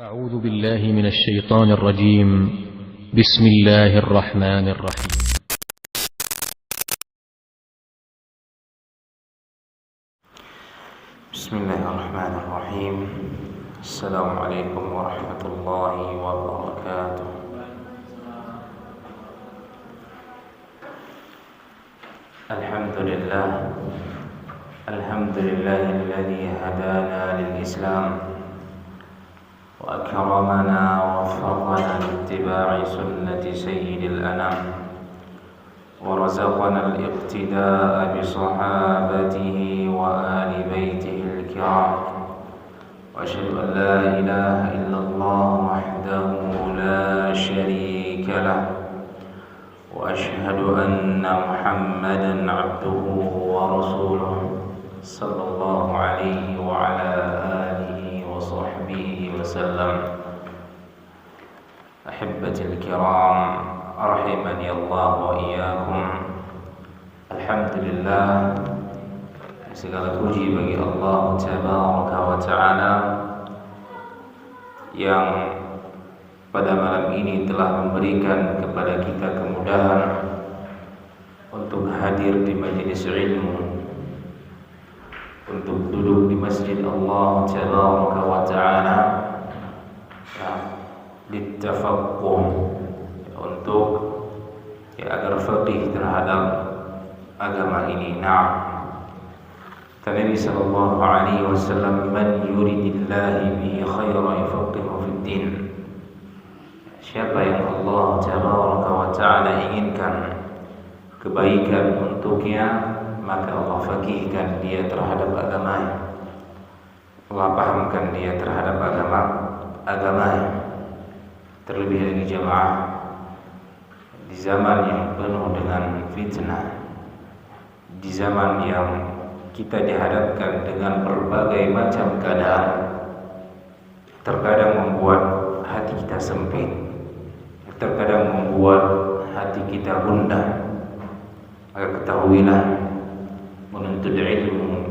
أعوذ بالله من الشيطان الرجيم. بسم الله الرحمن الرحيم. بسم الله الرحمن الرحيم. السلام عليكم ورحمة الله وبركاته. الحمد لله الذي هدانا للإسلام وأكرمنا ووفقنا لاتباع سنة سيد الأنام ورزقنا الاقتداء بصحابته وآل بيته الكرام، وأشهد أن لا إله إلا الله وحده لا شريك له، وأشهد أن محمدا عبده ورسوله صلى الله عليه وعلى آله وصحبه وسلم. أحبتي الكرام رحمني الله وإياكم. Alhamdulillah, segala puji bagi Allah Tabaraka wa Ta'ala yang pada malam ini telah memberikan kepada kita kemudahan untuk hadir di majelis ilmu, untuk duduk di masjid Allah Tabaraka wa Ta'ala litafaqquh, untuk agar faqih terhadap agama ini. Kata Nabi sallallahu alaihi wasallam, man yuridillahi bihi khairan yufaqihu fid din. Siapa yang Allah Tabaraka wa Ta'ala inginkan kebaikan untuknya, maka Allah faqihkan dia terhadap agamanya, Allah pahamkan dia terhadap agamanya. Terlebih lagi jamaah di zaman yang penuh dengan fitnah, di zaman yang kita dihadapkan dengan berbagai macam keadaan, terkadang membuat hati kita sempit, terkadang membuat hati kita gundah. Maka ketahuilah, menuntut ilmu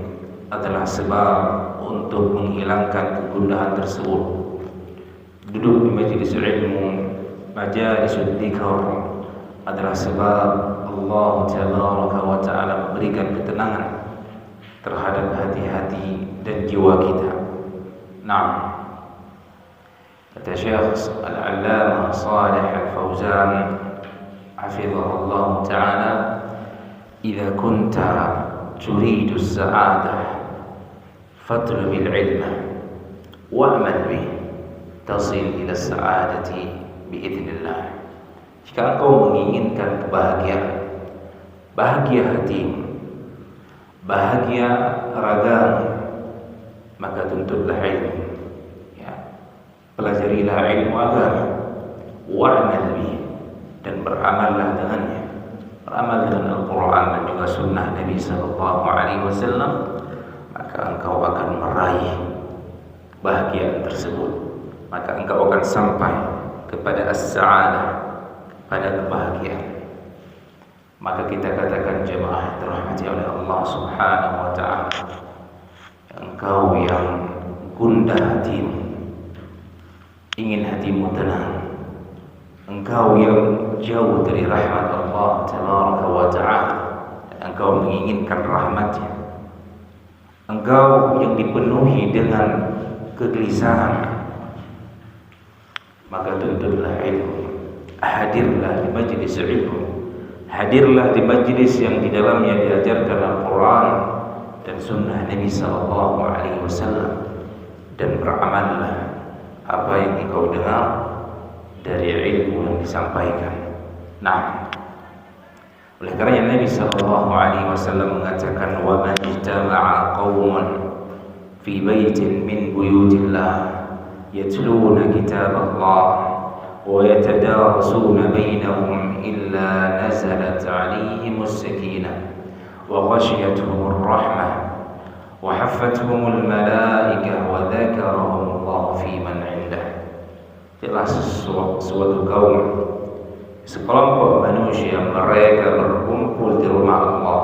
adalah sebab untuk menghilangkan kegundahan tersebut. Duduk di majelis ilmu, majalis dzikr, adalah sebab Allah Tabaraka wa Ta'ala memberikan ketenangan terhadap hati-hati dan jiwa kita. Kata Syekh Al-Allamah Shalih Al-Fauzan hafizahullah ta'ala, idza kunta turidu as-sa'adah fatlubil ilma wa'mal bih tasil ila as-sa'adati biidznillah. Jika engkau menginginkan kebahagiaan, bahagia hatimu, bahagia ragamu, maka tuntutlah ilmu, pelajarilah ilmu agama, wa'mal bih, dan beramallah dengannya, beramal dengan Al-Quran dan juga sunnah Nabi sallallahu alaihi wasallam, maka engkau akan meraih bahagia tersebut, maka engkau akan sampai kepada as-sa'adah, pada kebahagiaan. Maka kita katakan jemaah dirahmati oleh Allah Subhanahu wa Ta'ala, engkau yang gundah hatimu, ingin hatimu tenang, engkau yang jauh dari rahmat Allah Tabaraka wa Ta'ala, engkau menginginkan rahmatnya, engkau yang dipenuhi dengan kegelisahan, maka tuntutlah ilmu, hadirlah di majelis ilmu, hadirlah di majelis yang di dalamnya diajarkan Al-Quran dan sunnah Nabi sallallahu alaihi wasallam, dan beramallah apa yang engkau dengar dari ilmu yang disampaikan. Oleh karena Nabi sallallahu alaihi wasallam mengatakan, wa man ijtama'a qaumun fi baitin min buyutillah yatluna kitaballah ويتدارسون بينهم إلا نزلت عليهم السكينة وغشيتهم الرحمة وحفتهم الملائكة وذكرهم الله في من عنده. Telah suatu kaum, sekelompok manusia, mereka berkumpul di rumah Allah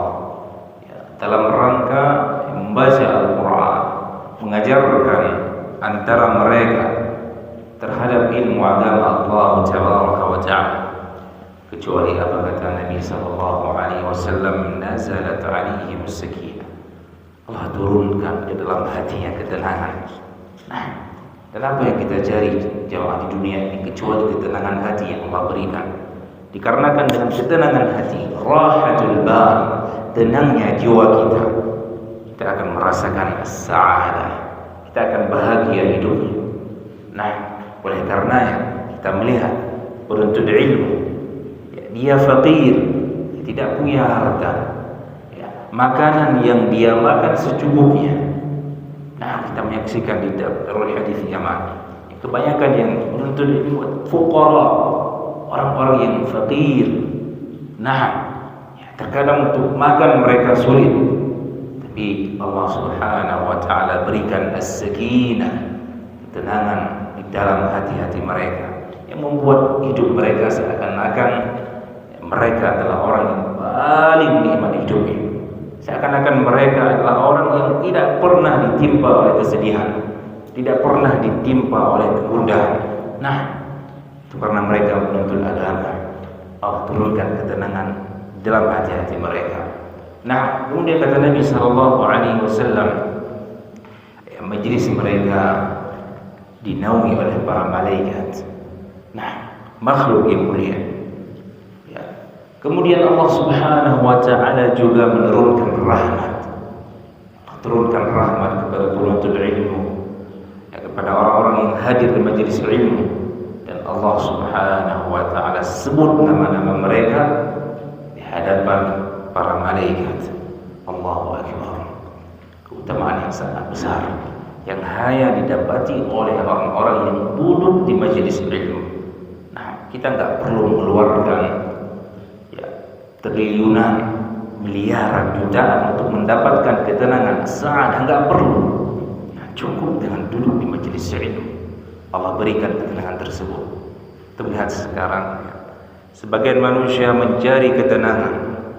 dalam rangka membaca Al-Quran, mengajarkan antara mereka terhadap ilmu agama Allah Tabaraka wa Ta'ala, kecuali apa kata Nabi sallallahu alaihi wasallam, nazalat alaihim sakinah, Allah turunkan ke dalam hatinya ketenangan. Nah, dan apa yang kita cari jamaah di dunia ini kecuali ketenangan hati yang Allah berikan. Dikarenakan dengan ketenangan hati, rahatul bal, tenangnya jiwa kita akan merasakan as-sa'adah, kita akan bahagia hidupnya. Nah, oleh karenanya kita melihat penuntut ilmu, ya, dia fakir, tidak punya harta, ya, makanan yang dia makan secukupnya. Nah, kita menyaksikan di Darul Hadis Yaman, kebanyakan yang menuntut ilmu fuqara, orang-orang yang fakir. Nah, ya, terkadang untuk makan mereka sulit, tapi Allah Subhanahu wa Ta'ala berikan as-sakinah, ketenangan di dalam hati-hati mereka, yang membuat hidup mereka seakan-akan mereka adalah orang yang paling nikmat hidupnya. Seakan-akan mereka adalah orang yang tidak pernah ditimpa oleh kesedihan, tidak pernah ditimpa oleh kegundahan. Nah, itu karena mereka menuntut agama. Allah turunkan ketenangan dalam hati-hati mereka. Nah, kemudian kata Nabi sallallahu alaihi wasallam, majlis mereka dinaungi oleh para malaikat. Nah, makhluk yang mulia. Ya. Kemudian Allah Subhanahu wa Ta'ala juga menurunkan rahmat. Turunkan rahmat kepada penuntut ilmu, ya, kepada orang-orang yang hadir di majelis ilmu, dan Allah Subhanahu wa Ta'ala sebut nama-nama mereka di hadapan para malaikat. Allahu Akbar. Keutamaan yang sangat besar yang hanya didapati oleh orang-orang yang duduk di majelis ilmu. Nah, kita nggak perlu mengeluarkan, ya, triliunan, miliaran, jutaan untuk mendapatkan ketenangan saat, nggak perlu. Ya, cukup dengan duduk di majelis ilmu, Allah berikan ketenangan tersebut. Terlihat sekarang, ya, sebagian manusia mencari ketenangan,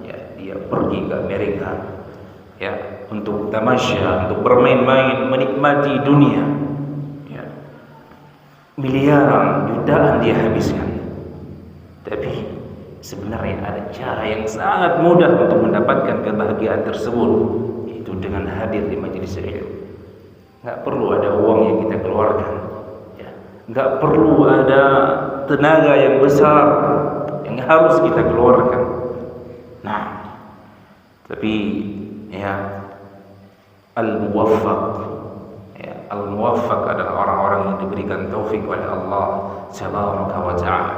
ya, dia pergi ke Amerika, ya, untuk tamasya, untuk bermain-main, menikmati dunia, ya. Miliaran, jutaan dia habiskan. Tapi sebenarnya ada cara yang sangat mudah untuk mendapatkan kebahagiaan tersebut, yaitu dengan hadir di majelis ilmu. Nggak perlu ada uang yang kita keluarkan, ya. Nggak perlu ada tenaga yang besar yang harus kita keluarkan. Nah, tapi ya, al-muwaffaq, ya, al-muwaffaq adalah orang-orang yang diberikan taufik oleh Allah Tabaraka wa Ta'ala,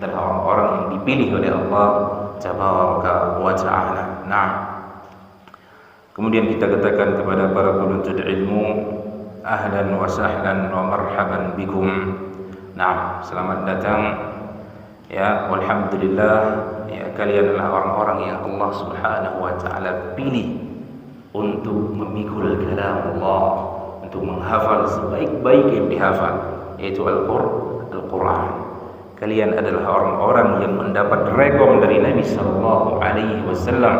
adalah orang-orang yang dipilih oleh Allah Tabaraka wa Ta'ala. Nah, kemudian kita katakan kepada para penuntut ilmu, ahlan wa sahlan wa marhaban bikum. Nah, selamat datang, ya, walhamdulillah, ya, kalian adalah orang-orang yang Allah Subhanahu wa Ta'ala pilih untuk memikul kalam Allah, untuk menghafal sebaik-baik yang dihafal, yaitu Al-Quran. Kalian adalah orang-orang yang mendapat rekom dari Nabi sallallahu alaihi wasallam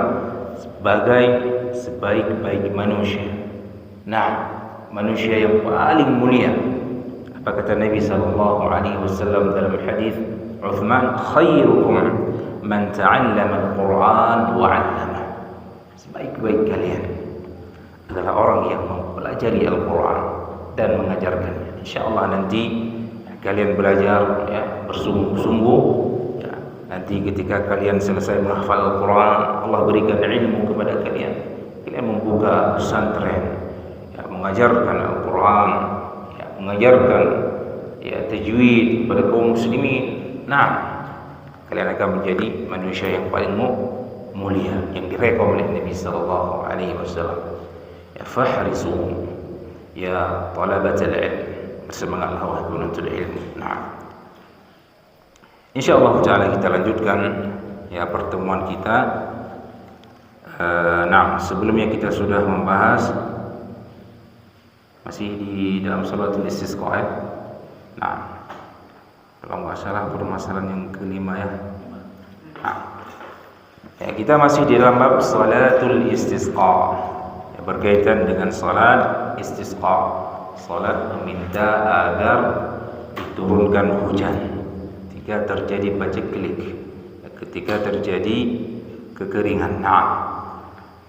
sebagai sebaik-baik manusia. Nah, manusia yang paling mulia. Apa kata Nabi sallallahu alaihi wasallam dalam hadis Uthman, khairukum man ta'allama al-Quran wa 'allama. Sebaik-baik kalian adalah orang yang mempelajari Al-Quran dan mengajarkannya. Insyaallah nanti kalian belajar, ya, bersungguh-sungguh, ya. Nanti ketika kalian selesai menghafal Al-Quran, Allah berikan ilmu kepada kalian. Kalian membuka pesantren, ya, mengajarkan Al-Quran, ya, mengajarkan, ya, tajwid kepada kaum muslimin. Nah, kalian akan menjadi manusia yang paling mulia, yang direkom oleh Nabi sallallahu alaihi wasallam. Ya, fahrisu, ya, talabatul ilm, bersemangatlah wahai penuntut ilmu. Nah, insyaallah taala kita lanjutkan, ya, pertemuan kita. Nah, sebelumnya kita sudah membahas, masih di dalam salatul istisqa, ya. Nah, kalau nggak salah permasalahan yang kelima, ya. Nah, ya, kita masih di dalam bab salatul istisqa, ya, berkaitan dengan salat istisqa, salat meminta agar diturunkan hujan, ketika terjadi paceklik, ketika terjadi kekeringan. Nah,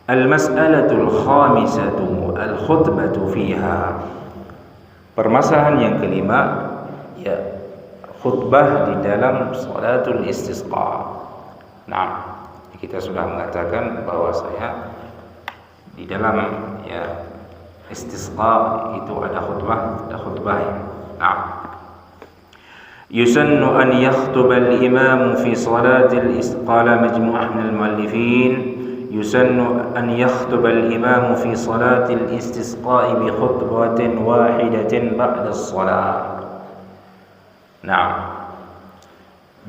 al-mas'alatul khamisatu al-khutbatu fiha. Permasalahan yang kelima, ya, khutbah di dalam salatul istisqa. Nah, kita sudah mengatakan bahwa saya di dalam, ya, istisqa itu ada khutbah. Nah, yusannu an yakhtuba al-imam fi salatil istisqa. Majmu'ah min al-muallifin yusannu an yakhtuba al-imam fi salatil istisqa bi khutbatin wahidatin ba'da as-salat. Nah,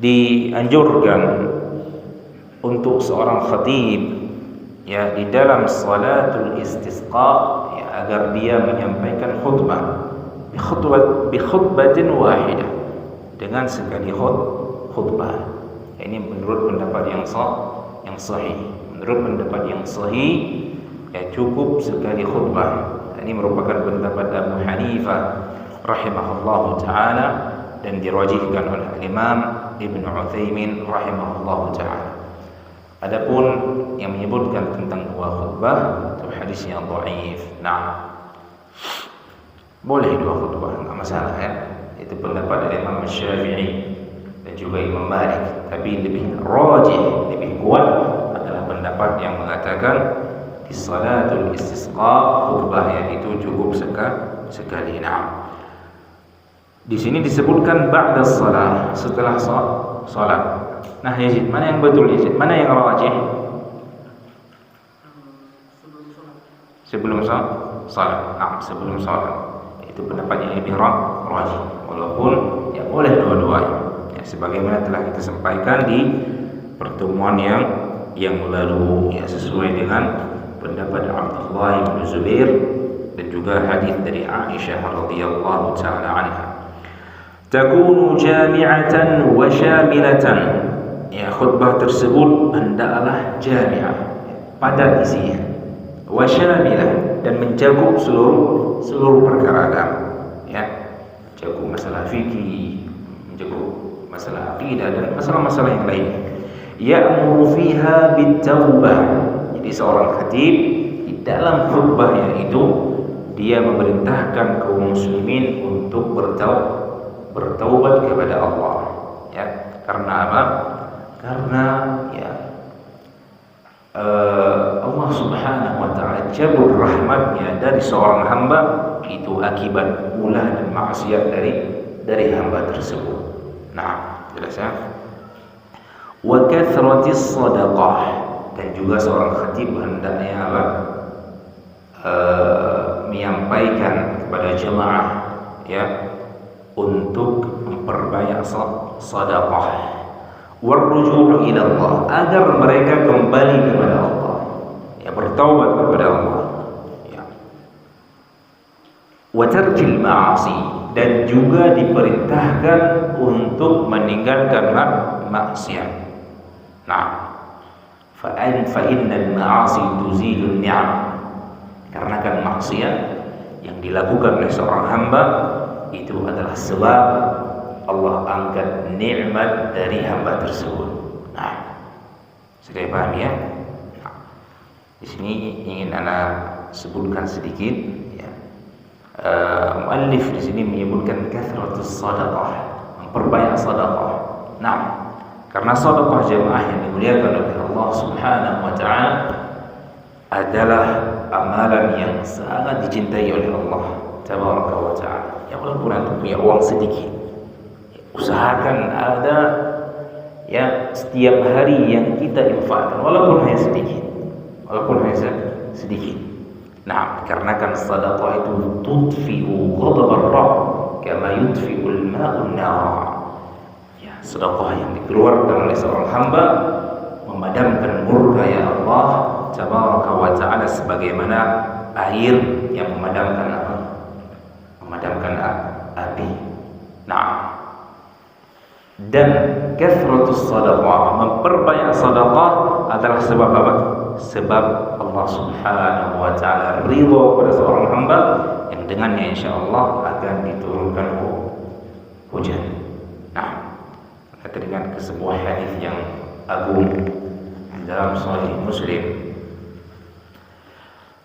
dianjurkan untuk seorang khatib, ya, di dalam salatul istisqa, ya, agar dia menyampaikan khutbah bi khutbatin wahidah, dengan sekali khutbah. Ini menurut pendapat yang sahih. Menurut pendapat yang sahih, ya, cukup sekali khutbah. Ini merupakan pendapat Abu Hanifah rahimahullahu taala dan dirajihkan oleh Imam Ibnu Utsaimin rahimahullahu taala. Adapun yang menyebutkan tentang dua khutbah itu hadisnya dhaif. Nah, boleh dua khutbah, enggak masalah, ya. Itu pendapat dari Imam Syafi'i dan juga Imam Malik. Tapi lebih rajih, lebih kuat adalah pendapat yang mengatakan di salatul istisqa khutbah, yaitu cukup sekali. Nah, di sini disebutkan ba'da shalah, setelah salat. Nah, Yazid, mana yang betul, Yazid? Mana yang rajih? Sebelum salat. Nah, sebelum salat. Itu pendapat yang lebih rajih. Walaupun, ya, boleh dua-duanya. Ya, sebagaimana telah kita sampaikan di pertemuan yang lalu, ya, sesuai dengan pendapat Abdullah bin Zubair dan juga hadis dari Aisyah radhiyallahu taala anha. Takunu jami'atan wa syamilatan. Ya, khutbah tersebut hendaklah jami'ah, padat isinya, wa syamilah, dan mencakup seluruh perkara agama, ya, mencakup masalah fikih, mencakup masalah akidah dan masalah-masalah yang lain. Ya'muru fiha bit-taubah. Jadi seorang khatib di dalam khutbahnya itu dia memerintahkan kaum muslimin untuk bertaubat kepada Allah, ya. Karena apa? Karena, ya, Allah Subhanahu wa ta'ala cabut rahmatnya dari seorang hamba itu akibat ulah dan maksiat dari hamba tersebut. Nah, jelas, ya. Wa kathratis sadaqah, dan juga seorang khatib hendaknya menyampaikan kepada jemaah, ya, untuk memperbanyak sedekah, warruju' ila Allah, agar mereka kembali kepada Allah, ya, bertaubat kepada Allah, ya. Wa tarkil ma'asi, dan juga diperintahkan untuk meninggalkan maksiat. Nah, fa innal ma'asi tuzilun ni'am, karena kan maksiat yang dilakukan oleh seorang hamba itu adalah sebab Allah angkat nikmat dari hamba tersebut. Nah, sudah paham, ya? Nah, di sini ingin anak sebutkan sedikit, ya. Muallif di sini menyebutkan kathratus sadaqah, memperbanyak sedekah. Nah, karena sedekah jemaah yang dimuliakan oleh Allah Subhanahu wa ta'ala adalah amalan yang sangat dicintai oleh Allah Tabaraka wa ta'ala. Ya, walaupun antum punya uang sedikit, usahakan ada, ya, setiap hari yang kita infakkan, walaupun hanya sedikit. Nah, karena kan sedekah itu tudfi'u ghadabar Rabb kama yudfi'ul ma'un nar. Ya, sedekah yang dikeluarkan oleh seorang hamba memadamkan murka ya Allah Tabaraka wa ta'ala sebagaimana air yang memadamkan api. Nah, dan kathratus sadaqah, memperbanyak sedekah adalah sebab apa? Sebab Allah Subhanahu wa ta'ala ridha pada seorang hamba yang dengannya insyaallah akan diturunkan hujan. Nah, dengan sebuah hadis yang agung dalam Sahih Muslim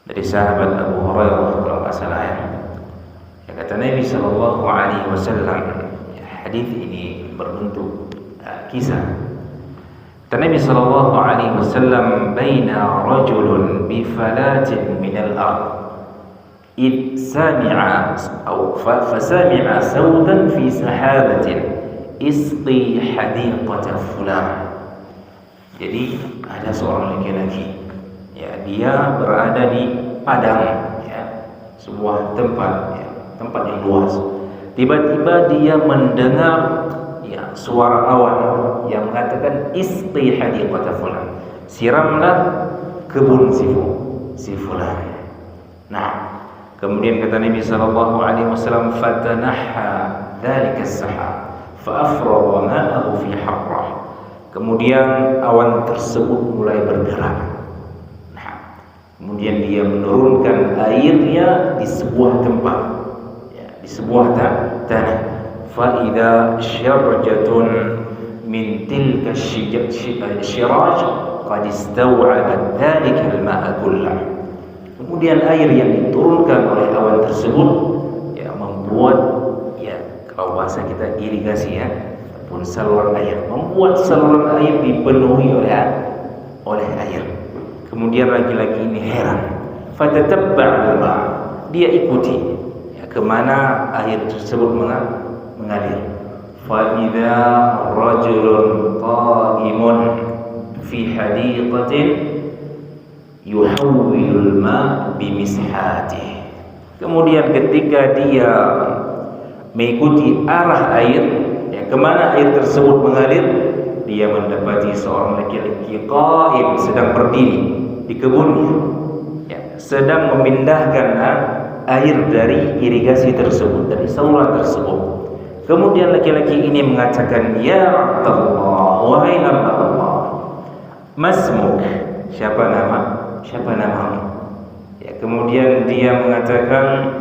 dari sahabat Abu Hurairah kalau nggak salah ya, kata Nabi Sallallahu Alaihi Wasallam, hadis ini berbentuk kisah. Kata Nabi Sallallahu Alaihi Wasallam, "Baina rajulun bi falatin min al-ard, id sami'a fasami'a sautan fi sahabatin isqi hadiqata fulan." Jadi ada seorang laki-laki, ya, dia berada di padang, ya, sebuah tempat, ya, tempat yang luas. Tiba-tiba dia mendengar, ya, suara awan yang mengatakan isqi hadiqata fulan, siramlah kebun si fulan. Nah, kemudian kata Nabi sallallahu alaihi wasallam, fatanahha dzalika as-sahab fa afragha ma'ahu fi harrah. Kemudian awan tersebut mulai bergerak. Nah, kemudian dia menurunkan airnya di sebuah tempat, ya, di sebuah tanah. Fa idza syarjatun min tilka syiraj qad istaw'abat dzalika al-ma'a kullah. Kemudian air yang diturunkan oleh awan tersebut, ya, membuat, ya, kalau bahasa kita irigasi, ya, pun saluran air, membuat saluran air dipenuhi oleh air. Kemudian laki-laki ini heran, fatatabba'a al-ma', dia ikuti, ya, kemana air tersebut mengalir. Fa idza rajulun qa'imun fi hadiqatin yuhawwilul ma' bimishatihi. Kemudian ketika dia mengikuti arah air, ya, kemana air tersebut mengalir, dia mendapati seorang laki-laki qa'im, sedang berdiri di kebunnya, ya, sedang memindahkan air dari irigasi tersebut, dari saluran tersebut. Kemudian laki-laki ini mengatakan, "Ya Abdullah, wahai hamba Allah, masmuk, siapa namamu?" Ya, kemudian dia mengatakan,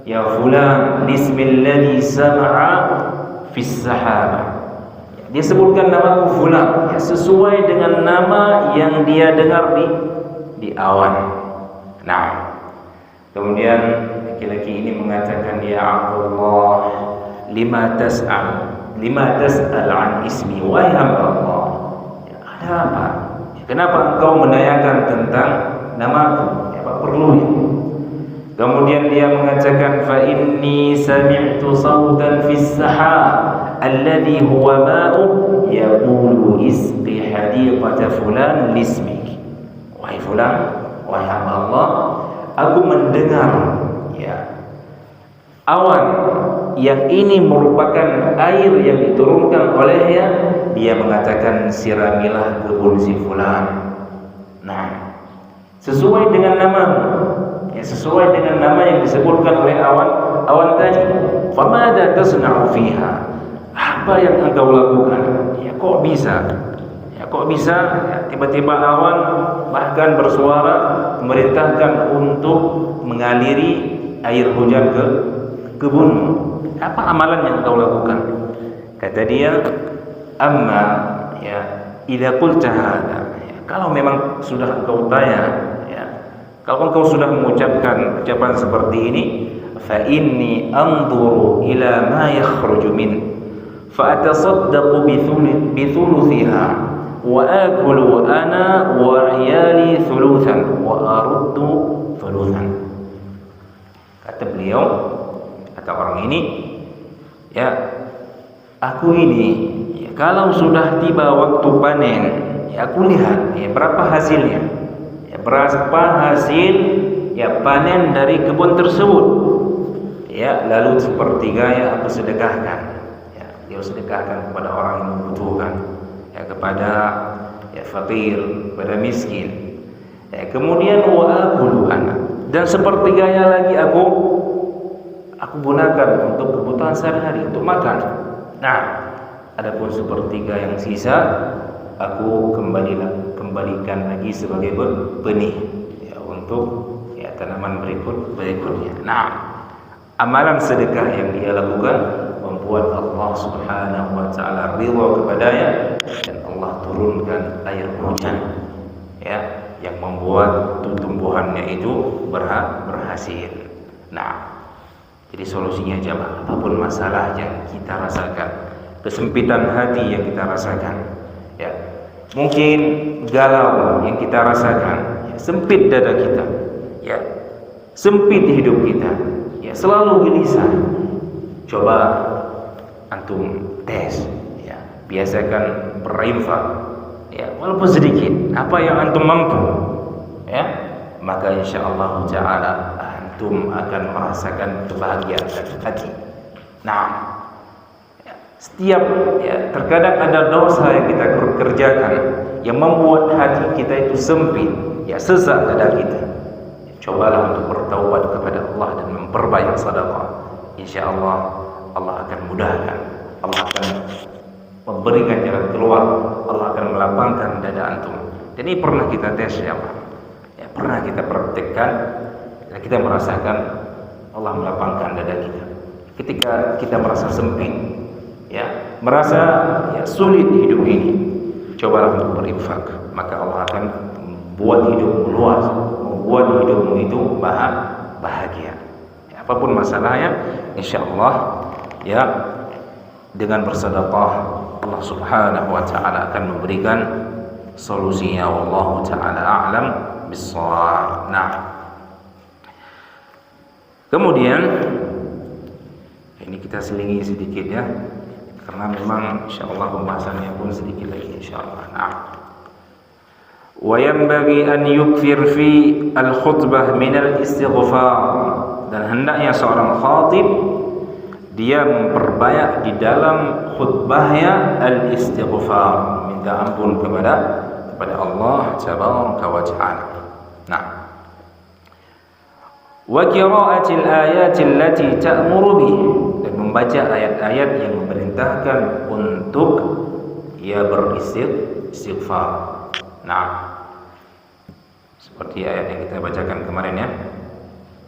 "Ya fulan, ismilladzi sama'a fis sahaba." Dia sebutkan namaku fulan, ya, sesuai dengan nama yang dia dengar di awan. Nah, kemudian laki-laki ini mengatakan, "Ya Abdullah, lima tas'al an ismi, wahai hamba Allah, ya, ada apa? Ya, kenapa engkau menanyakan tentang namaku? Ya, apa perlunya?" Kemudian dia mengatakan, "Fa inni sami'tu sautan fis sahab alladhi huwa ma'u yaqulu isqi hadiqata fulan lismik." Wahai fulan, wahai hamba Allah, aku mendengar, ya, awan yang ini merupakan air yang diturunkan olehnya. Dia mengatakan, "Siramilah kebun si fulan." Nah, sesuai dengan nama, ya, sesuai dengan nama yang disebutkan oleh awan tadi. Famada tasna'u fiha, apa yang engkau lakukan? Ya, kok bisa? Ya, tiba-tiba awan bahkan bersuara memerintahkan untuk mengaliri air hujan ke kebunmu. Apa amalan yang engkau lakukan? Kata dia, "Amma, ya, idza qulta hadza," ya, kalau memang sudah engkau tanya, ya, kalau engkau sudah mengucapkan ucapan seperti ini, fa inni anzuru ila ma yakhruju min fa atasaddaqu bi thuluthiha wa akulu ana wa 'iyali thuluthan wa aruddu thuluthan. Kata beliau, kata orang ini, ya, aku ini, ya, kalau sudah tiba waktu panen, ya, aku lihat, ya, berapa hasilnya, ya, berapa hasil, ya, panen dari kebun tersebut, ya, lalu sepertiga, ya, aku sedekahkan, ya, dia sedekahkan kepada orang yang membutuhkan, ya, kepada, ya, fakir, kepada miskin, ya, kemudian wa akulu ana, dan sepertiganya lagi aku gunakan untuk kebutuhan sehari-hari, untuk makan. Nah, adapun sepertiga yang sisa aku kembalikan lagi sebagai benih, ya, untuk, ya, tanaman berikutnya. Nah, amalan sedekah yang dia lakukan membuat Allah Subhanahu wa taala ridha kepadanya, dan Allah turunkan air hujan ya yang membuat tumbuhannya itu berhasil. Nah, jadi solusinya jamaah, apapun masalah yang kita rasakan, kesempitan hati yang kita rasakan, ya mungkin galau yang kita rasakan, ya, sempit dada kita, ya sempit hidup kita, ya selalu gelisah. Coba antum tes, ya biasakan berinfak, ya walaupun sedikit, apa yang antum mampu, ya maka insyaallah taala antum akan merasakan kebahagiaan hati. Nah, setiap terkadang ada dosa yang kita kerjakan yang membuat hati kita itu sempit, ya sesak dada kita. Cobalah untuk bertaubat kepada Allah dan memperbanyak sedekah. Insyaallah Allah akan mudahkan, Allah akan memberikan jalan keluar, Allah akan melapangkan dada antum. Dan ini pernah kita tes ya Pak, ya pernah kita praktekkan dan kita merasakan Allah melapangkan dada kita. Ketika kita merasa sempit, ya merasa sulit hidup ini, cobalah untuk berinfak, maka Allah akan membuat hidupmu luas, membuat hidupmu itu bahagia. Ya, apapun masalahnya, insyaallah ya dengan bersedekah Allah Subhanahu wa taala akan memberikan solusinya. Wallahu taala a'lam bis-shawab. Nah, kemudian ini kita selingi sedikit ya, karena memang insyaallah pembahasannya pun sedikit lagi insyaallah. Nah, wa yanbaghi an yukthir fi al-khutbah min al-istighfar, dan hendaknya seorang khatib dia memperbanyak di dalam khutbahnya al-istighfar, minta ampun kepada Allah tabaraka wa taala. Nah, wa qira'atil ayati allati ta'muru bih, dan membaca ayat-ayat yang memerintahkan untuk ia beristighfar. Nah, seperti ayat yang kita bacakan kemarin ya,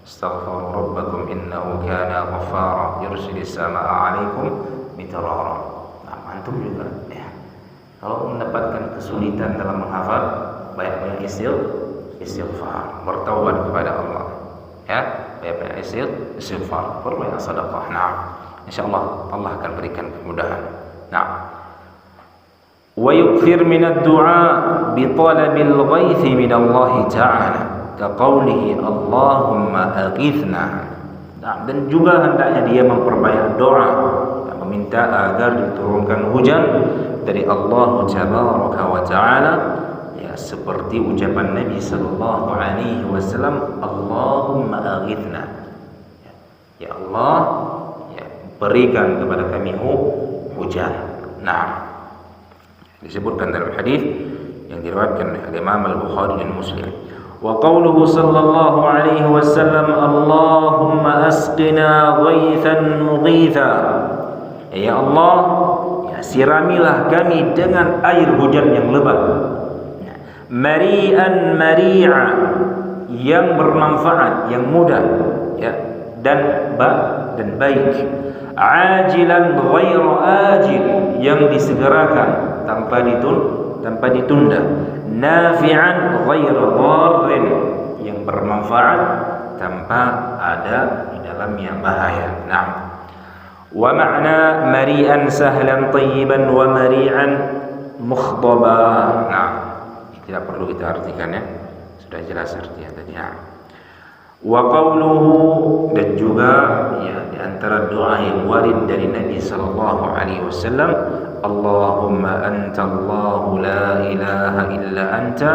astaghfiru rabbakum innahu kana ghaffara yursilis samaa'a 'alaikum midrara. Nah, antum juga ya, kalau mendapatkan kesulitan dalam menghafal, banyak-banyak istighfar, bertaubat kepada Allah. Ya, banyak-banyak istighfar, berbanyak sedekah. Nah, insyaallah Allah akan berikan kemudahan. Nah, wa yukthir min ad-du'a bi talabil ghaith min Allah ta'ala, ka qawlihi Allahumma aghithna. Nah, dan juga hendaknya dia memperbanyak doa, meminta agar diturunkan hujan dari Allah tabaraka wa taala, ya seperti ucapan Nabi sallallahu alaihi wasallam, Allahumma aghithna, ya Allah, ya berikan kepada kami hujan. Nah, disebutkan dalam hadis yang diriwayatkan oleh Imam Al-Bukhari dan Muslim, wa qawluhu sallallahu alaihi wasallam, Allahumma asqina ghaithan mughitha, ya Allah, ya siramilah kami dengan air hujan yang lebat, mari'an mari'a, yang bermanfaat, yang mudah, ya dan baik, ajilan ghairu ajil, yang disegerakan tanpa ditunda, nafi'an ghairu dharrin, yang bermanfaat tanpa ada di dalamnya bahaya. Nah, wa ma'na mari'an sahlan tayyiban wa mari'an mukhdaba. Nah, tidak perlu kita artikan ya, sudah jelas artinya tadi. Wa qawluhu, dan juga ya di antara doa yang warid dari Nabi sallallahu alaihi wasallam, Allahumma anta Allahu la ilaha illa anta,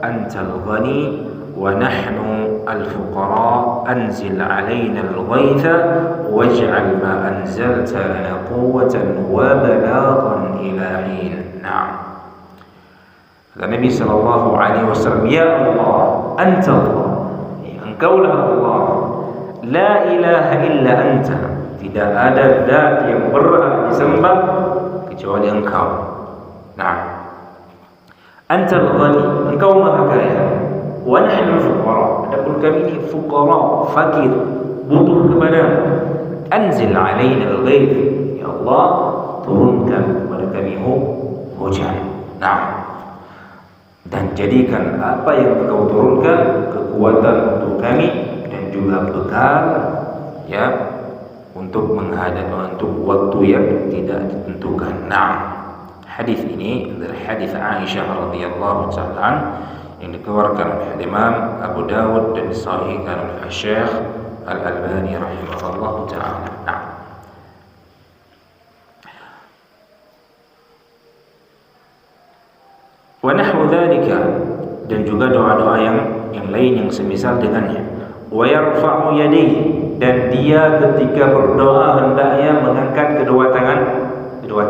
antal ghani wa nahnu al-fuqara, anzil alaina al-ghaitha waj'al ma anzalta lana quwwatan wa balaghan ila hin. Nah, kata Nabi sallallahu alaihi wasallam, ya Allah, anta Allah, engkaulah Allah, la ilaha illa anta, tidak ada zat yang berhak disembah kecuali engkau. Nah, antal ghani, engkau maha kaya, wa nahnu fuqara, adapun kami ini fuqara, fakir, butuh kepadamu. Anzil alaina al-ghaith, ya Allah, turunkan kepada kami hujan. Nah, dan jadikan apa yang Engkau turunkan kekuatan untuk kami dan juga bekal, ya, untuk menghadapi untuk waktu yang tidak ditentukan. Nah, hadis ini adalah hadis Aisyah radhiyallahu taala yang dikeluarkan oleh Imam Abu Dawud dan disahihkan oleh Syekh Al-Albani rahimahullahu taala. Nah, wa nahwu dzalika, dan juga doa-doa yang lain yang semisal dengannya. Wa yarfa'u yadayhi, dan dia ketika berdoa hendaknya mengangkat kedua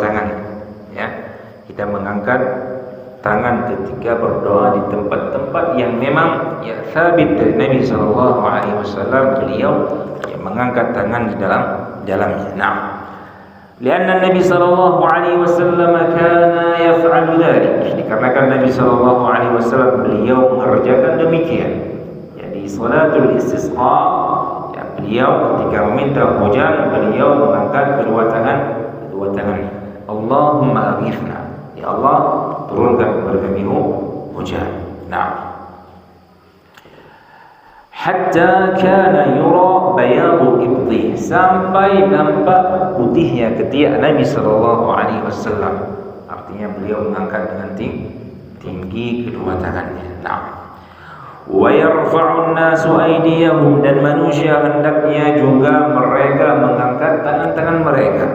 tangan, ya. Kita mengangkat tangan ketika berdoa di tempat-tempat yang memang ya sabit dari Nabi sallallahu alaihi wasallam, beliau yang mengangkat tangan di dalamnya. Nah, lianna Nabi sallallahu alaihi wasallam kana yaf'alu dzalik, dikarenakan Nabi sallallahu alaihi wasallam beliau mengerjakan demikian. Jadi salatul istisqa, ya, beliau ketika meminta hujan beliau mengangkat kedua tangannya. Allahumma aghithna, ya Allah turunkan kepada kami hujan. Nah, hatta kana yura bayadu ibtih, sampai nampak putihnya ketiak Nabi sallallahu alaihi wasallam. Artinya beliau mengangkat dengan tinggi kedua tangannya. Nah, wa yarfa'un nasu aydiyahum, dan manusia hendaknya juga mereka mengangkat tangan-tangan mereka.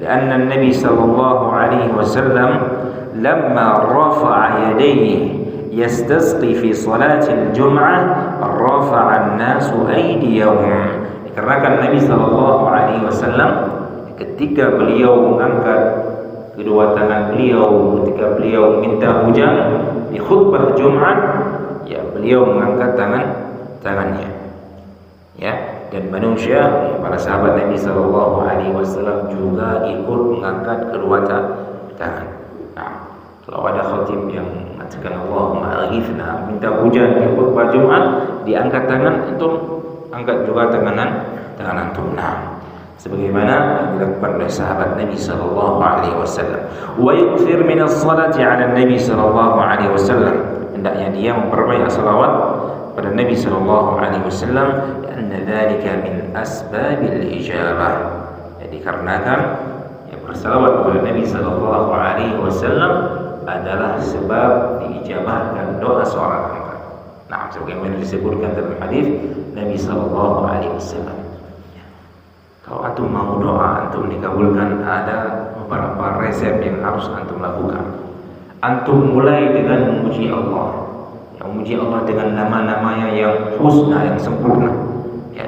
Karena Nabi sallallahu alaihi wasallam lamma rafa'a yadayhi yastasqi fi salatil jum'ah rafa'a an-nasu aydiyahum. Dikarenakan Nabi sallallahu alaihi wasallam ketika beliau mengangkat kedua tangan beliau ketika beliau minta hujan di khutbah Jumat, ya, beliau mengangkat tangannya, ya. Dan manusia, ya, para sahabat Nabi sallallahu alaihi wasallam juga ikut mengangkat kedua tangan. Nah, kalau ada khatib yang mengatakan Allahumma aghithna, minta hujan di khutbah Jumat, diangkat tangan, antum angkat juga tangan antum. Nah, sebagaimana yang dilakukan oleh sahabat Nabi sallallahu alaihi wasallam. Wa yukthir min as-salati 'ala Nabi sallallahu alaihi wasallam, hendaknya dia memperbanyak salawat pada Nabi sallallahu alaihi wasallam, karena dzalika min asbabil ijabah. Jadi dikarenakan yang bersalawat kepada Nabi sallallahu alaihi wasallam adalah sebab diijabahkan doa seorang hamba. Nah, sebagaimana disebutkan dalam hadis Nabi sallallahu alaihi wasallam, kalau antum mau doa antum dikabulkan, ada beberapa resep yang harus antum lakukan. Antum mulai dengan memuji Allah, memuji Allah dengan nama-namanya yang husna, yang sempurna, ya.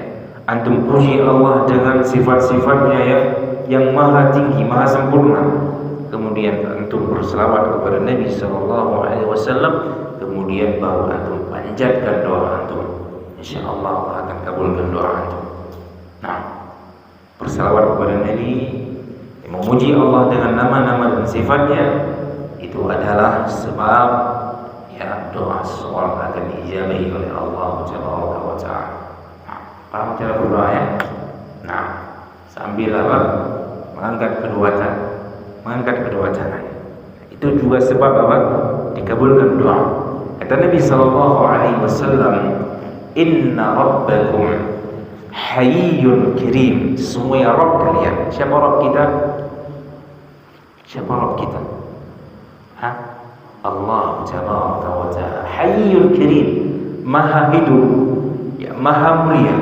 Antum puji Allah dengan sifat-sifatnya yang maha tinggi, maha sempurna. Kemudian antum berselawat kepada Nabi sallallahu alaihi wasallam, kemudian baru antum panjatkan doa antum. Insyaallah Allah akan kabulkan doa antum. Nah, berselawat kepada Nabi, memuji Allah dengan nama-nama dan sifatnya, itu adalah sebab, ya, doa seorang akan diijabahi oleh Allah Subhanahu wa taala. Nah, paham cara berdoa, ya? Nah, sambil mengangkat kedua tangan. Itu juga sebab apa? Dikabulkan doa. Kata Nabi sallallahu alaihi wasallam, "Inna rabbakum hayyun kirim." Sesungguhnya Rabb kalian. Siapa Rabb kita? Siapa Rabb kita? Allah Tabaraka wa Ta'ala. Hayyul Karim, maha hidup, ya, maha mulia.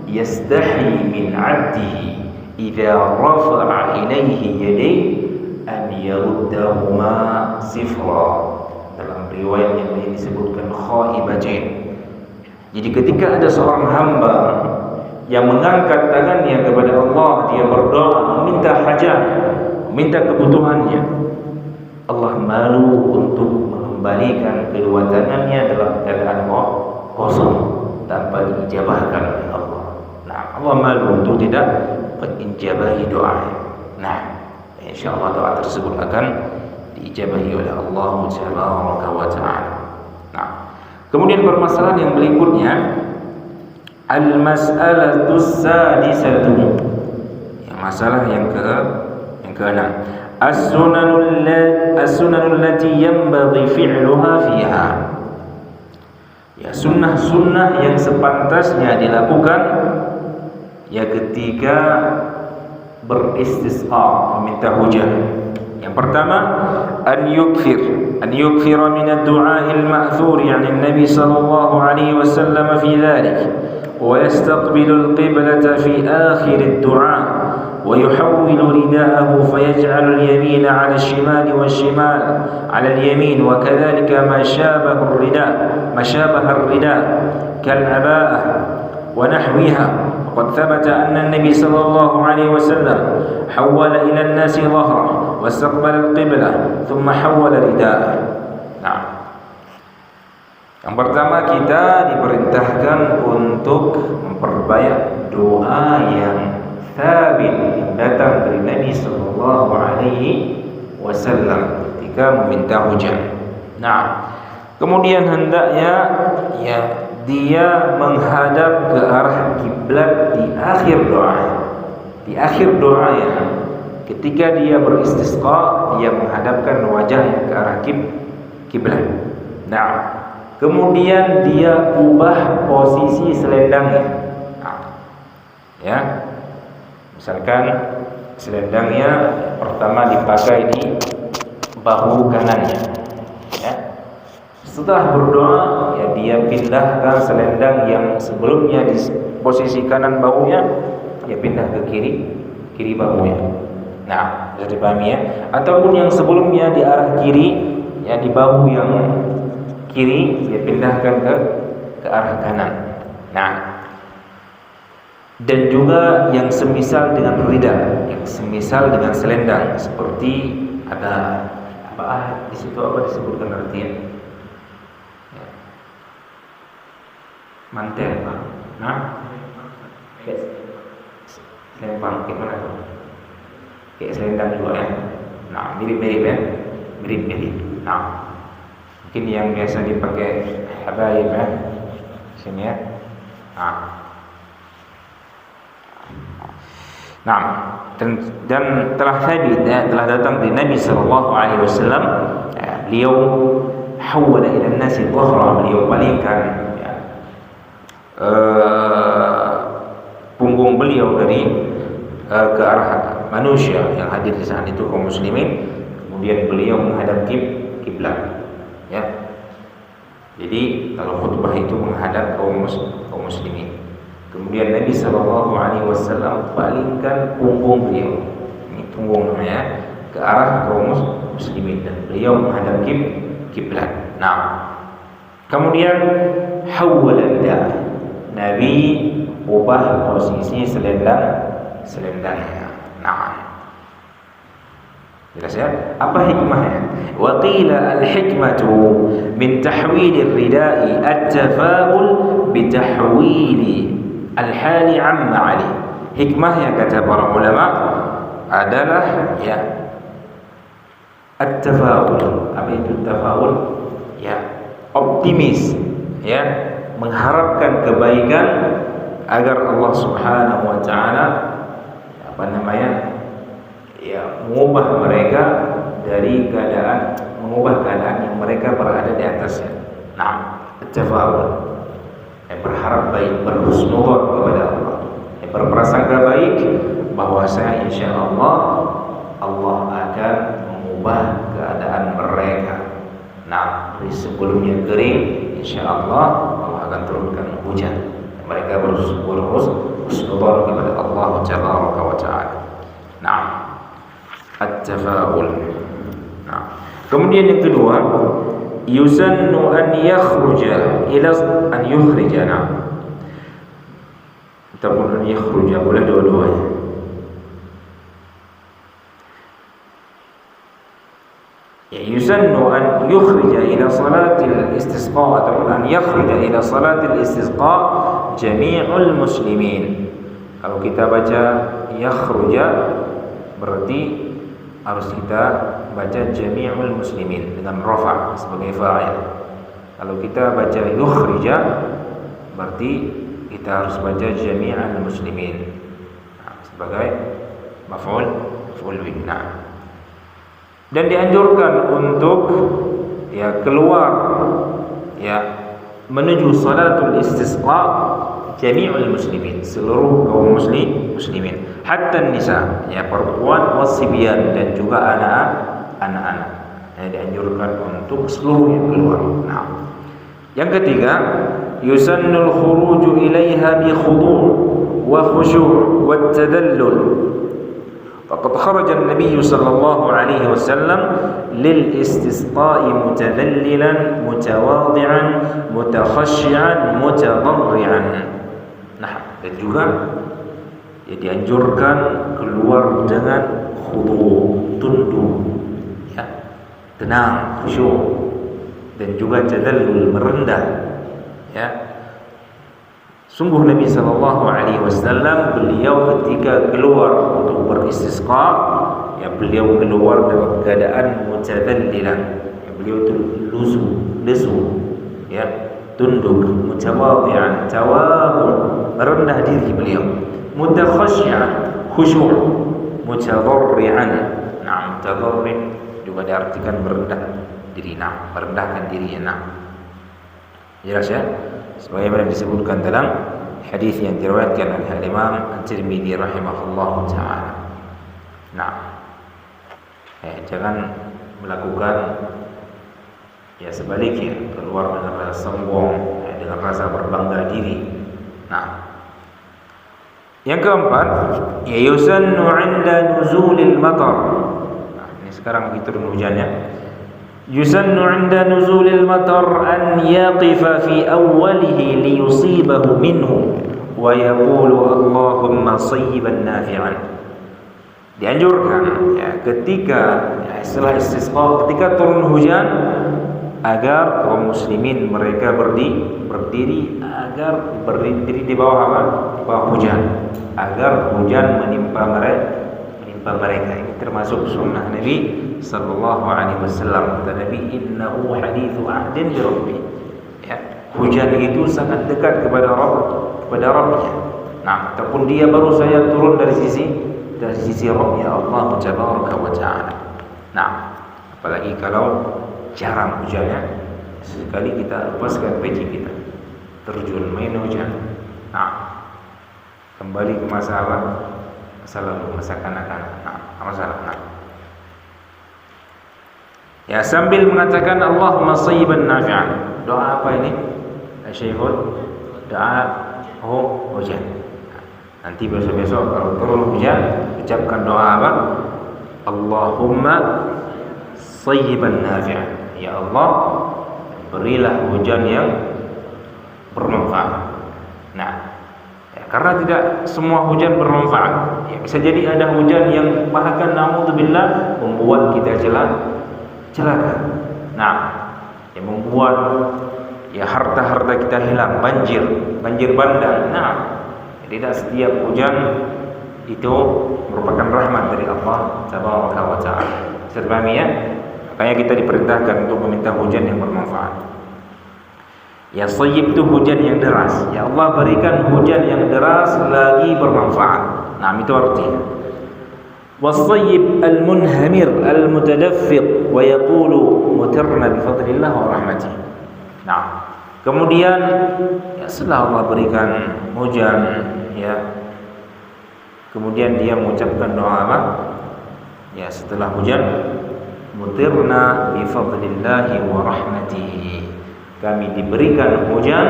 Yastahi min 'abdihi idza rafa'a ilayhi yadayhi an yaruddahuma sifra. Dalam riwayat yang lain disebutkan khaibatain. Jadi ketika ada seorang hamba yang mengangkat tangannya kepada Allah, dia berdoa meminta hajat, meminta kebutuhannya, Allah malu untuk mengembalikan kedua tangannya dalam keadaan kosong tanpa diijabahkan oleh Allah. Nah, Allah malu untuk tidak mengijabahi doa. Nah, insyaallah doa tersebut akan diijabahi oleh Allah Subhanahu wa taala. Nah, kemudian permasalahan yang berikutnya, al-mas'alatus sadisatu. Yang masalah keenam, as-sunanul lati yanbaghi fi'luha fiha. Ya, sunnah-sunnah yang sepantasnya dilakukan ya ketika beristisqa, meminta hujan. Yang pertama, an yukfira min ad-du'a al-ma'thur 'an an-nabi sallallahu alaihi wasallam fi dhalik wa yastaqbilu al-qiblata fi akhir ad-du'a wa yuhawwilu rida'ahu fayaj'alu al-yamina 'ala ash-shimali wash-shimal 'ala al-yamin wa kadhalika ma shabaha ar-rida' kal-'aba'ah wa nahwiha. Qad thabata anna an-nabi sallallahu alaihi wasallam hawwala ila an-nasi dhahrahu wastaqbala al-qiblah thumma hawwala rida'ah. Nah, yang pertama kita diperintahkan untuk memperbanyak doa yang thabit yang datang dari Nabi sallallahu alaihi wasallam ketika meminta hujan. Nah, kemudian hendaknya ya dia menghadap ke arah kiblat di akhir doa. Di akhir doa ya, ketika dia beristisqa, dia menghadapkan wajahnya ke arah kiblat. Nah, kemudian dia ubah posisi selendangnya. Nah, ya, misalkan selendangnya pertama dipakai di bahu kanannya. Ya. Setelah berdoa, ya dia pindahkan selendang yang sebelumnya di posisi kanan bahunya, ya pindah ke kiri bahunya. Nah, bisa dipahami ya. Ataupun yang sebelumnya di arah kiri, ya di bahu yang kiri, dia pindahkan ke arah kanan. Nah, dan juga yang semisal dengan rida, yang semisal dengan selendang, seperti ada apa di situ apa disebutkan artinya? Mantel, Pak. Nah, selempang gimana tuh? Kayak selendang juga ya. Nah, mirip-mirip ya, mirip-mirip. Nah, mungkin yang biasa dipakai habaib ya, sini ya. Nah, dan telah sabit ya, telah datang dari Nabi sallallahu alaihi wasallam, ya, beliau hawwala ila an-nasi dhahra, beliau palingkan punggung beliau dari ke arah manusia yang hadir di saat itu kaum muslimin, kemudian beliau menghadap kiblat ya. Jadi kalau khutbah itu menghadap kaum muslimin, kemudian Nabi sallallahu alaihi wasallam palingkan punggung beliau, ini punggung namanya, ke arah kaum muslimin dan beliau menghadap kiblat. Nah, kemudian hawwala, Nabi ubah posisi selendangnya. Nah, jelas ya? Apa hikmahnya? Wa qila al-hikmatu min tahwil ar-rida'i at-tafa'ul bi tahwili al-hali 'amma 'ali. Hikmahnya kata para ulama adalah ya at-tafa'ul. Apa itu tafa'ul? Ya, optimis ya, mengharapkan kebaikan agar Allah Subhanahu wa taala mengubah mereka dari mengubah keadaan yang mereka berada di atasnya. Nah, at-tafa'ul, berharap baik, berhusnudzon kepada Allah, berprasangka baik bahwasanya insyaallah Allah akan mengubah keadaan mereka. Nah, dari sebelumnya kering, insyaallah Allah akan turunkan hujan. Mereka berhusnudzon kepada Allah Tabaraka wa Ta'ala. Nah, at-tafa'ul. Nah, kemudian yang kedua, yusannu an yukhrija. Nah, ataupun an yakhruja, boleh dua-duanya. Yusannu an yukhrija ila salatil istisqa ataupun an yakhrija ila salatil istisqa jami'ul muslimin. Kalau kita baca yakhruja berarti harus kita baca jami'ul muslimin dengan rafa sebagai fa'il. Kalau kita baca yukhrija berarti kita harus baca jami'ul muslimin sebagai maf'ul bih. Nah, dan dianjurkan untuk ya keluar ya menuju salatul istisqa jami'ul muslimin, seluruh kaum muslimin, hatta nisa, ya perempuan, wasibyan, dan juga anak-anak. Ya, dianjurkan untuk seluruhnya keluar. Nah, yang ketiga, yusannul khuruju ilaiha bi khudu' wa khushu' wa tadallul. فقد خرج النبي صلى الله عليه وسلم للاستسقاء متذللا متواضعا متخشعا متضرعا. Nah, dan juga ya dianjurkan keluar dengan khudu', tunduk, ya, tenang, khusyuk, dan juga tadallul, merendah, ya. Sungguh Nabi sallallahu alaihi wasallam beliau ketika keluar untuk beristisqa, ya beliau keluar dalam keadaan mutadallilan, ya, beliau itu lesu, ya, tunduk, mutawadhi'an, tawadhu', merendah diri beliau, mutakhashyi'an, khusyuk, mutadarri'an. Nah, mutadarri' juga diartikan merendah diri, nah, merendahkan diri, nah. Jelas ya? Sebagaimana disebutkan dalam hadis yang diriwayatkan oleh Imam At-Tirmidzi rahimahullahu taala. Nah, jangan melakukan ya sebaliknya, keluar dengan rasa sombong, dengan rasa berbangga diri. Nah, yang keempat, ya yusannu 'inda nuzulil matar. Nah, ini sekarang lagi turun hujannya. يسن عند نزول المطر أن يقف في أوله ليصيبه منه ويقول اللهم صيبا نافعا. Dianjurkan ya ketika setelah istisqa, ketika turun hujan, agar kaum muslimin mereka berdiri agar berdiri di bawah apa? Di bawah hujan, agar hujan menimpa mereka. Ini termasuk sunnah Nabi sallallahu alaihi wasallam. Kata Nabi, innahu hadithu ahdin bi rabbi. Ya, hujan itu sangat dekat kepada Rabbnya. Nah, ataupun dia baru saja turun dari sisi Rabbnya Allah tabaraka wa taala. Nah, apalagi kalau jarang hujannya, sekali kita lepaskan peci kita, terjun main hujan. Nah, kembali ke masa apa? Masa kanak-kanak. Nah, ya, sambil mengatakan Allahumma sayyiban nafi'an. Doa apa ini? Syekhul doa hujan. Nanti besok-besok kalau turun hujan, ucapkan doa apa? Allahumma sayyiban nafi'an. Ya Allah, berilah hujan yang bermanfaat. Nah, karena tidak semua hujan bermanfaat, ya, bisa jadi ada hujan yang bahkan naudzubillah membuat kita celaka. Nah, yang membuat ya harta-harta kita hilang, banjir bandang. Nah, tidak setiap hujan itu merupakan rahmat dari Allah tabaraka wa taala. Serba ya, makanya kita diperintahkan untuk meminta hujan yang bermanfaat. Ya sayyib itu hujan yang deras. Ya Allah, berikan hujan yang deras lagi bermanfaat. Nah, itu artinya. Was-sayyib al-munhamir al-mutadaffiq wa yaqulu mutirna bi fadlillah wa rahmatih. Nah, kemudian ya setelah Allah berikan hujan, ya, kemudian dia mengucapkan doa apa? Ya, setelah hujan, mutirna bi fadlillah wa rahmatih. Kami diberikan hujan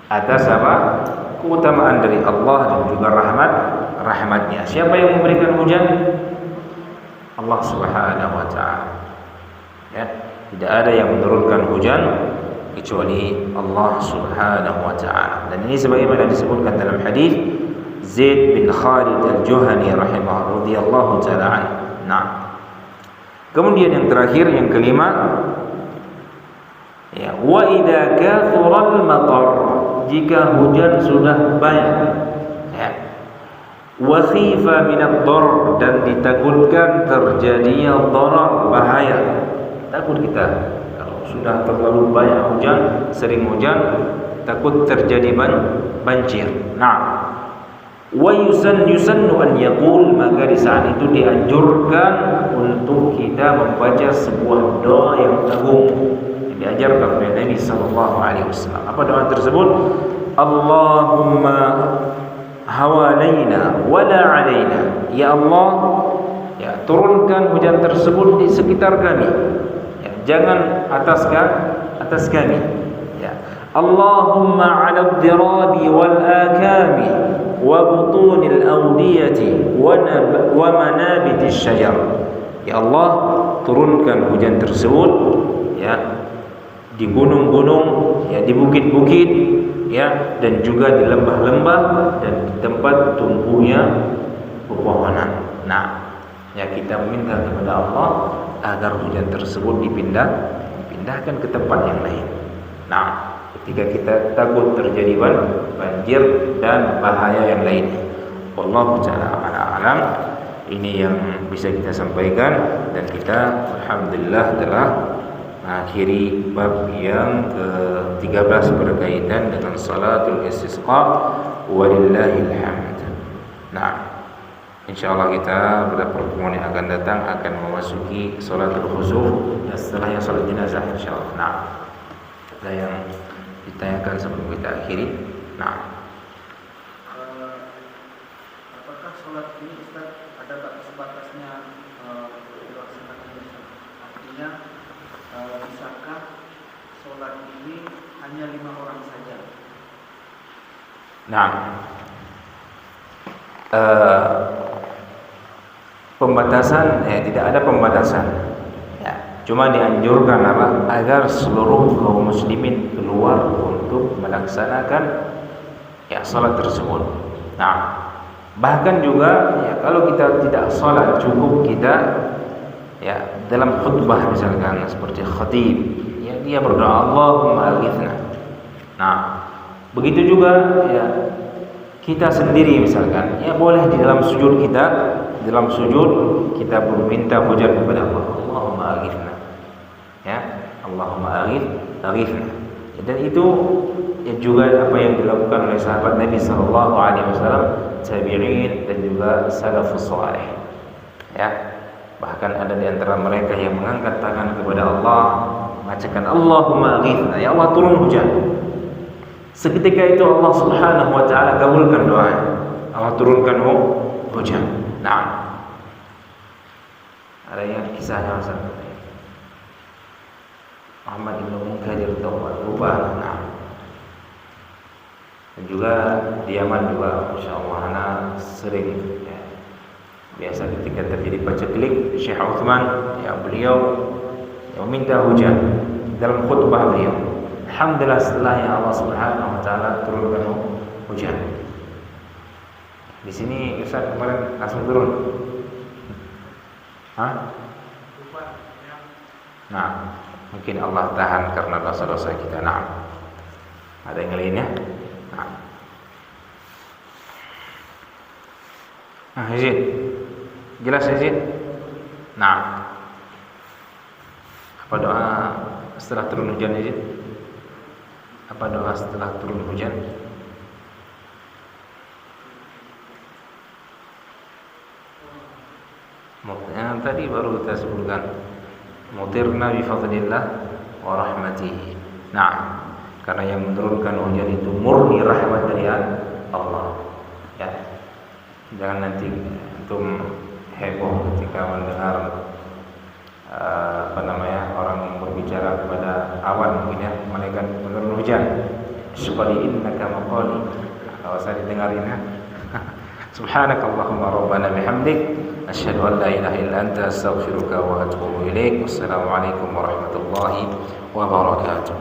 atas apa? Keutamaan dari Allah dan juga rahmatnya. Siapa yang memberikan hujan? Allah subhanahu wa ta'ala. Ya, tidak ada yang menurunkan hujan kecuali Allah subhanahu wa ta'ala. Dan ini sebagaimana disebutkan dalam hadis Zaid bin Khalid al-Juhani radhiyallahu ta'ala anhu. Nah, kemudian yang terakhir, yang kelima, ya, wa idza kathural matar, jika hujan sudah banyak, ya, wa khifa minad darar, dan ditakutkan terjadinya darar, bahaya. Takut kita kalau sudah terlalu banyak hujan, sering hujan, takut terjadi banjir. Nah, Wa yusannu an yaqul, maka di saat itu dianjurkan untuk kita membaca sebuah doa yang agung yang diajarkan oleh Nabi sallallahu alaihi wasallam. Apa doa tersebut? Allahumma hawalaina wala alaina. Ya Allah, ya turunkan hujan tersebut di sekitar kami. Ya, jangan atas kami. Ya. Allahumma 'ala ad-dirabi wal akami wa butunil awdiyati wa manabitish syajar. Ya Allah, turunkan hujan tersebut ya di gunung-gunung, ya di bukit-bukit, ya dan juga di lembah-lembah dan di tempat tumbuhnya pepohonan. Nah, ya kita meminta kepada Allah agar hujan tersebut dipindahkan ke tempat yang lain. Nah, ketika kita takut terjadi banjir dan bahaya yang lainnya. Wallahu ta'ala a'lam. Ini yang bisa kita sampaikan, dan kita alhamdulillah telah mengakhiri bab yang ke-13 berkaitan dengan salatul istisqa, walillahil hamd. Nah, insyaallah kita pada pertemuan yang akan datang akan memasuki salatul khusuf dan setelahnya salat jenazah insyaallah. Nah, ada yang ditanyakan sebelum kita akhiri. Nah, apakah sholat ini Ustaz ada batas-batasnya dilaksanakan? Artinya bisakah sholat ini hanya 5 orang saja? nah, pembatasan tidak ada pembatasan. Cuma dianjurkan agar seluruh kaum muslimin keluar untuk melaksanakan salat tersebut. Nah, bahkan juga kalau kita tidak salat, cukup kita dalam khutbah misalkan seperti khatib, dia berdoa Allahumma aghithna. Nah, begitu juga kita sendiri misalkan, boleh di dalam sujud kita meminta hujan kepada Allah. Allahumma aghithna. Allahumma aghithna. Dan itu juga apa yang dilakukan oleh sahabat Nabi sallallahu alaihi wasallam, tabi'in dan juga salafus salih. Bahkan ada di antara mereka yang mengangkat tangan kepada Allah, mengajarkan Allahumma aghithna, ya Allah turun hujan. Seketika itu Allah Subhanahu wa taala kabulkan doa. Allah turunkan hujan. Nah, ada yang kisahnya Ustaz Muhammad bin Munkadir Taubat Rubah. Nah, dan juga di Yaman juga insyaallah ana sering biasa ketika terjadi paceklik Syekh Utsman beliau meminta hujan dalam khutbah beliau. Alhamdulillah setelahnya Allah Subhanahu wa taala turunkan hujan. Di sini Ustaz kemarin langsung turun. Nah, mungkin Allah tahan karena dosa-dosa kita. Nah, ada yang lainnya? Nah, izin. Jelas izin? Nah, apa doa setelah turun hujan izin? Apa doa setelah turun hujan? Yang tadi baru kita sebutkan, mutirna bi fadlillah wa rahmatihi. Nah, karena yang menurunkan hujan itu murni rahmat dari Allah. Jangan nanti antum heboh ketika mendengar orang yang berbicara kepada awan mungkin malaikat menurun hujan. Subhani innaka maqali. Kalau saya didengarin Subhanakallahumma rabbana bihamdik asyhadu an la ilaha illa anta astaghfiruka wa atubu ilaik. Wassalamualaikum warahmatullahi wabarakatuh.